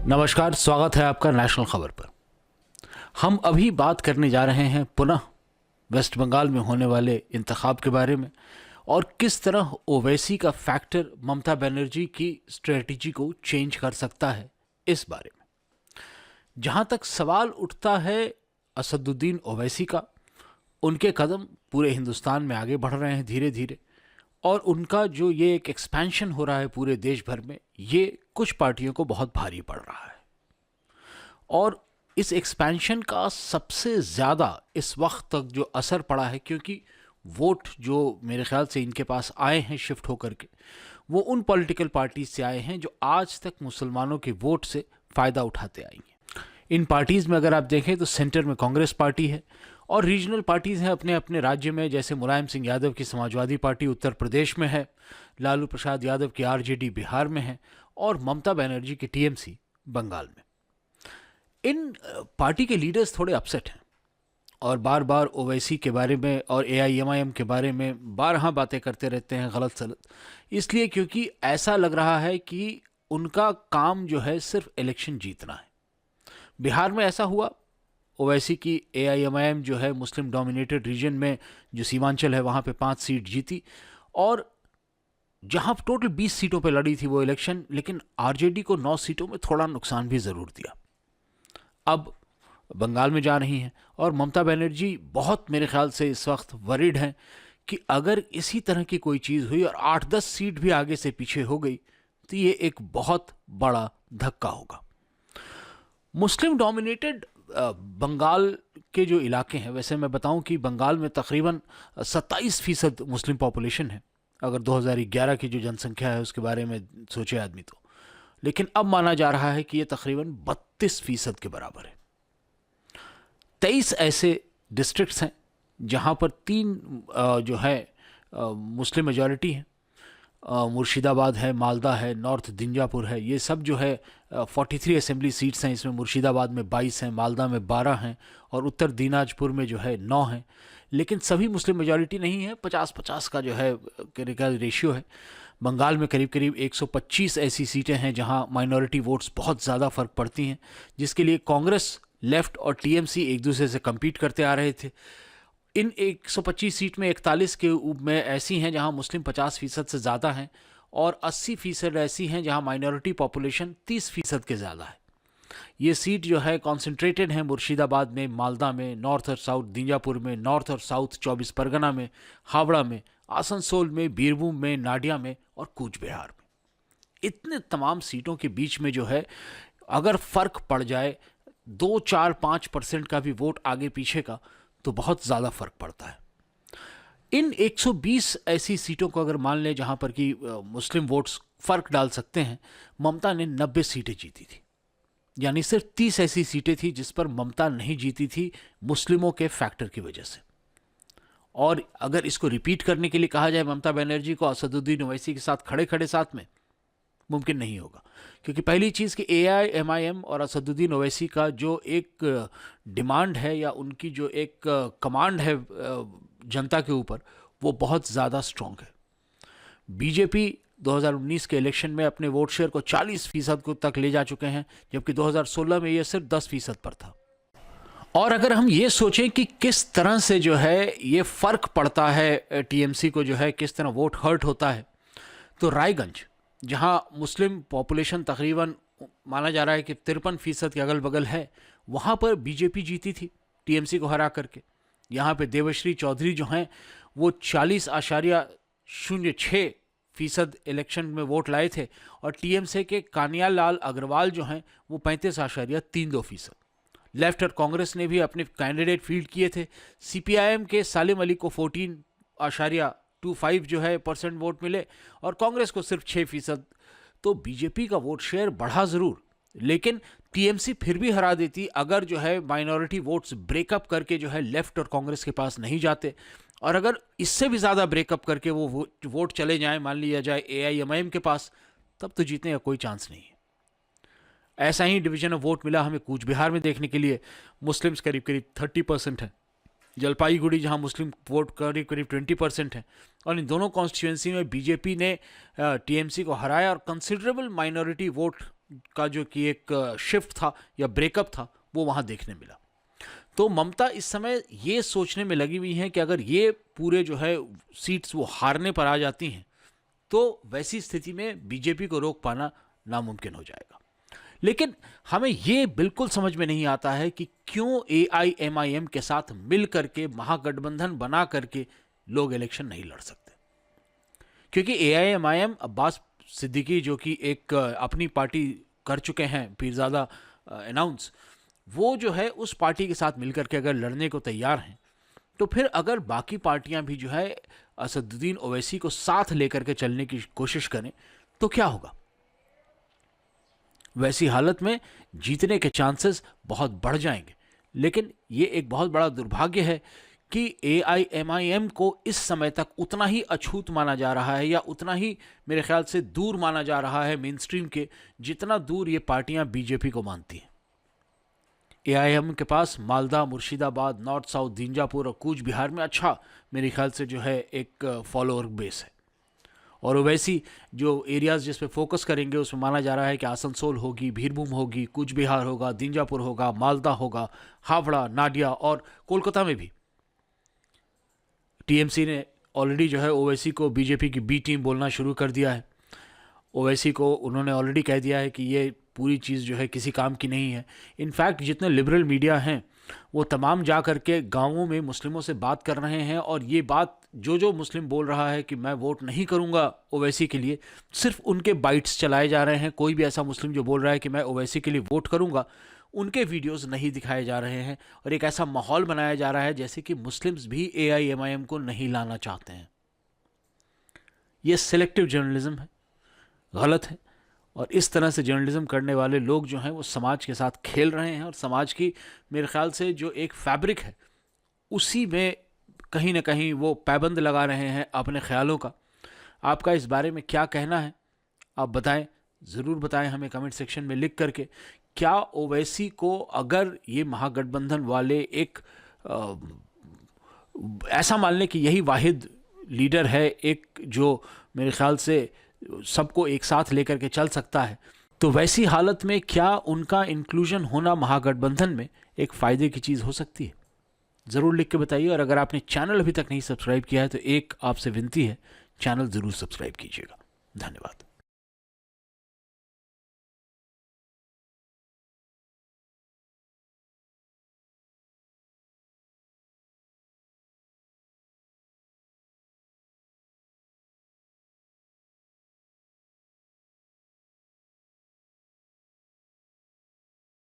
नमस्कार, स्वागत है आपका नेशनल खबर पर। हम अभी बात करने जा रहे हैं पुनः वेस्ट बंगाल में होने वाले इंतखाब के बारे में और किस तरह ओवैसी का फैक्टर ममता बनर्जी की स्ट्रेटजी को चेंज कर सकता है, इस बारे में। जहां तक सवाल उठता है असदुद्दीन ओवैसी का, उनके कदम पूरे हिंदुस्तान में आगे बढ़ रहे हैं धीरे धीरे, और उनका जो ये एक एक्सपेंशन हो रहा है पूरे देश भर में, ये कुछ पार्टियों को बहुत भारी पड़ रहा है। और इस एक्सपेंशन का सबसे ज़्यादा इस वक्त तक जो असर पड़ा है, क्योंकि वोट जो मेरे ख्याल से इनके पास आए हैं शिफ्ट होकर के, वो उन पॉलिटिकल पार्टीज से आए हैं जो आज तक मुसलमानों के वोट से फ़ायदा उठाते आई हैं। इन पार्टीज़ में अगर आप देखें तो सेंटर में कांग्रेस पार्टी है और रीजनल पार्टीज़ हैं अपने अपने राज्य में, जैसे मुलायम सिंह यादव की समाजवादी पार्टी उत्तर प्रदेश में है, लालू प्रसाद यादव की आरजेडी बिहार में है और ममता बनर्जी की टीएमसी बंगाल में। इन पार्टी के लीडर्स थोड़े अपसेट हैं और बार बार ओवैसी के बारे में और एआईएमआईएम के बारे में बारहा बातें करते रहते हैं गलत सलत, इसलिए क्योंकि ऐसा लग रहा है कि उनका काम जो है सिर्फ इलेक्शन जीतना है। बिहार में ऐसा हुआ, ओवैसी की एआईएमआईएम जो है मुस्लिम डोमिनेटेड रीजन में जो सीमांचल है वहाँ पे 5 सीट जीती और जहाँ टोटल 20 सीटों पे लड़ी थी वो इलेक्शन, लेकिन आरजेडी को 9 सीटों में थोड़ा नुकसान भी ज़रूर दिया। अब बंगाल में जा रही हैं और ममता बनर्जी बहुत मेरे ख्याल से इस वक्त वरीड हैं कि अगर इसी तरह की कोई चीज़ हुई और 8-10 सीट भी आगे से पीछे हो गई तो ये एक बहुत बड़ा धक्का होगा। मुस्लिम डोमिनेटेड बंगाल के जो इलाके हैं, वैसे मैं बताऊं कि बंगाल में तकरीबन 27% मुस्लिम पॉपुलेशन है अगर 2011 की जो जनसंख्या है उसके बारे में सोचे आदमी तो, लेकिन अब माना जा रहा है कि ये तकरीबन 32% के बराबर है। 23 ऐसे डिस्ट्रिक्ट्स हैं जहां पर 3 जो है मुस्लिम मेजॉरिटी है। मुर्शिदाबाद है, मालदा है, नॉर्थ दिंजापुर है, ये सब जो है 43 असेंबली सीट्स हैं। इसमें मुर्शिदाबाद में 22 हैं, मालदा में 12 हैं और उत्तर दिनाजपुर में जो है 9 हैं। लेकिन सभी मुस्लिम मेजॉरिटी नहीं है, 50-50 का जो है रेशियो है। बंगाल में करीब करीब 125 ऐसी सीटें हैं जहां माइनॉरिटी वोट्स बहुत ज़्यादा फ़र्क पड़ती हैं, जिसके लिए कांग्रेस, लेफ़्ट और टीएमसी एक दूसरे से कम्पीट करते आ रहे थे। इन 125 सीट में 41 के में ऐसी हैं जहां मुस्लिम 50% से ज़्यादा हैं और 80% ऐसी हैं जहां माइनॉरिटी पॉपुलेशन 30% के ज़्यादा है। ये सीट जो है कॉन्सेंट्रेटेड है मुर्शिदाबाद में, मालदा में, नॉर्थ और साउथ दिंजापुर में, नॉर्थ और साउथ 24 परगना में, हावड़ा में, आसनसोल में, बीरभूम में, नाडिया में और कूच बिहार में। इतने तमाम सीटों के बीच में जो है अगर फ़र्क पड़ जाए 2, 4, 5% का भी वोट आगे पीछे का, तो बहुत ज़्यादा फर्क पड़ता है। इन 120 ऐसी सीटों को अगर मान लें जहां पर कि मुस्लिम वोट्स फर्क डाल सकते हैं, ममता ने 90 सीटें जीती थी, यानी सिर्फ 30 ऐसी सीटें थी जिस पर ममता नहीं जीती थी मुस्लिमों के फैक्टर की वजह से। और अगर इसको रिपीट करने के लिए कहा जाए ममता बनर्जी को असदुद्दीन ओवैसी के साथ खड़े खड़े साथ में, मुमकिन नहीं होगा। क्योंकि पहली चीज़ कि एआईएमआईएम और असदुद्दीन ओवैसी का जो एक डिमांड है या उनकी जो एक कमांड है जनता के ऊपर, वो बहुत ज़्यादा स्ट्रॉन्ग है। बीजेपी 2019 के इलेक्शन में अपने वोट शेयर को 40% को तक ले जा चुके हैं, जबकि 2016 में ये सिर्फ 10% पर था। और अगर हम ये सोचें कि किस तरह से जो है ये फ़र्क पड़ता है टीएमसी को, जो है किस तरह वोट हर्ट होता है, तो रायगंज जहां मुस्लिम पॉपुलेशन तकरीबन माना जा रहा है कि 53% के अगल बगल है, वहां पर बीजेपी जीती थी टीएमसी को हरा करके। यहाँ पे देवश्री चौधरी जो हैं वो 40.06% इलेक्शन में वोट लाए थे और टीएमसी के कानियाल लाल अग्रवाल जो हैं वो 35.32%। लेफ्ट और कांग्रेस ने भी अपने कैंडिडेट फील्ड किए थे। सीपीआईएम के सालिम अली को 14.25 जो है % वोट मिले और कांग्रेस को सिर्फ 6%। तो बीजेपी का वोट शेयर बढ़ा ज़रूर, लेकिन टीएमसी फिर भी हरा देती अगर जो है माइनॉरिटी वोट्स ब्रेकअप करके जो है लेफ्ट और कांग्रेस के पास नहीं जाते। और अगर इससे भी ज़्यादा ब्रेकअप करके वो वोट चले जाएं, मान लिया जाए एआईएमआईएम के पास, तब तो जीतने का कोई चांस नहीं है। ऐसा ही डिवीजन ऑफ वोट मिला हमें कूच बिहार में देखने के लिए। मुस्लिम्स करीब करीब 30% है, जलपाईगुड़ी जहां मुस्लिम वोट करीब करीब 20% है, और इन दोनों कॉन्स्टिट्यूंसी में बीजेपी ने टीएमसी को हराया और कंसिडरेबल माइनॉरिटी वोट का जो कि एक शिफ्ट था या ब्रेकअप था वो वहाँ देखने मिला। तो ममता इस समय ये सोचने में लगी हुई हैं कि अगर ये पूरे जो है सीट्स वो हारने पर आ जाती हैं तो वैसी स्थिति में बीजेपी को रोक पाना नामुमकिन हो जाएगा। लेकिन हमें ये बिल्कुल समझ में नहीं आता है कि क्यों AIMIM के साथ मिल करके महागठबंधन बना करके लोग इलेक्शन नहीं लड़ सकते। क्योंकि AIMIM अब्बास सिद्दीकी जो कि एक अपनी पार्टी कर चुके हैं पीरजादा अनाउंस, वो जो है उस पार्टी के साथ मिलकर के अगर लड़ने को तैयार हैं तो फिर अगर बाकी पार्टियां भी जो है असदुद्दीन ओवैसी को साथ लेकर के चलने की कोशिश करें तो क्या होगा। वैसी हालत में जीतने के चांसेस बहुत बढ़ जाएंगे। लेकिन ये एक बहुत बड़ा दुर्भाग्य है कि AIMIM को इस समय तक उतना ही अछूत माना जा रहा है या उतना ही मेरे ख्याल से दूर माना जा रहा है मेन स्ट्रीम के, जितना दूर ये पार्टियां बीजेपी को मानती हैं। AIM के पास मालदा, मुर्शिदाबाद, नॉर्थ साउथ, दींजापुर और कूच बिहार में अच्छा मेरे ख्याल से जो है एक फॉलोअर बेस है। और वैसी जो एरियाज़ जिस पे फोकस करेंगे उसमें माना जा रहा है कि आसनसोल होगी, भीरभूम होगी, कूच बिहार होगा, दींजापुर होगा, मालदा होगा, हावड़ा, नाडिया और कोलकाता में भी TMC ने ऑलरेडी जो है ओवैसी को बीजेपी की बी टीम बोलना शुरू कर दिया है। ओवैसी को उन्होंने ऑलरेडी कह दिया है कि ये पूरी चीज़ जो है किसी काम की नहीं है। इनफैक्ट जितने लिबरल मीडिया हैं वो तमाम जा कर के गाँवों में मुस्लिमों से बात कर रहे हैं और ये बात जो मुस्लिम बोल रहा है कि मैं वोट नहीं करूंगा ओवैसी के लिए, सिर्फ उनके बाइट्स चलाए जा रहे हैं। कोई भी ऐसा मुस्लिम जो बोल रहा है कि मैं ओवैसी के लिए वोट करूंगा, उनके वीडियोस नहीं दिखाए जा रहे हैं और एक ऐसा माहौल बनाया जा रहा है जैसे कि मुस्लिम्स भी AIMIM को नहीं लाना चाहते हैं। ये सिलेक्टिव जर्नलिज्म है, गलत है। और इस तरह से जर्नलिज्म करने वाले लोग जो हैं वो समाज के साथ खेल रहे हैं और समाज की मेरे ख्याल से जो एक फैब्रिक है उसी में कहीं ना कहीं वो पाबंद लगा रहे हैं अपने ख्यालों का। आपका इस बारे में क्या कहना है आप बताएं, ज़रूर बताएं हमें कमेंट सेक्शन में लिख करके। क्या ओवैसी को अगर ये महागठबंधन वाले एक ऐसा मान लें कि यही वाहिद लीडर है एक जो मेरे ख्याल से सबको एक साथ लेकर के चल सकता है, तो वैसी हालत में क्या उनका इंक्लूजन होना महागठबंधन में एक फ़ायदे की चीज़ हो सकती है? ज़रूर लिख के बताइए। और अगर आपने चैनल अभी तक नहीं सब्सक्राइब किया है तो एक आपसे विनती है, चैनल ज़रूर सब्सक्राइब कीजिएगा। धन्यवाद।